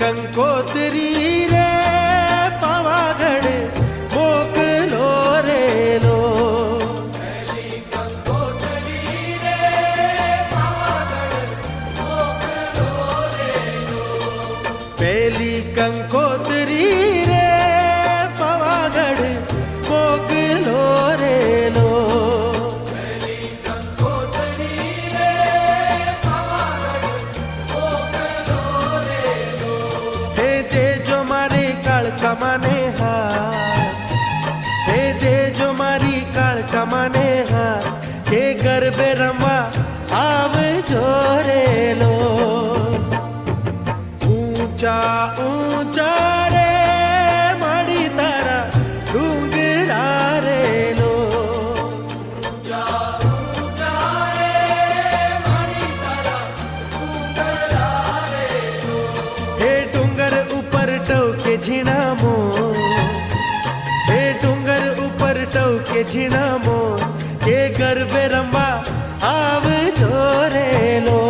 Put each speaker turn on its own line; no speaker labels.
કંકોત્રી રે પાવાગઢ મોકલો રેલો. પેલી કંકોત્રી રે પાવાગઢ મોકલો રેલો. હે જેજો મારી કાળકા માને હા, હે જેજો મારી કાળકા માને હા, હે ગરબે રમવા આવજો રેલો. ઊંચા ઊંચા રે માડી તારા ડુંગરા રેલો. હે ડુંગર ઉપર ટવકે ઝીણા મોર, હે ડુંગર ઉપર ટવકે ઝીણા મોર, હે ગરબે રમવા આવજો રેલો.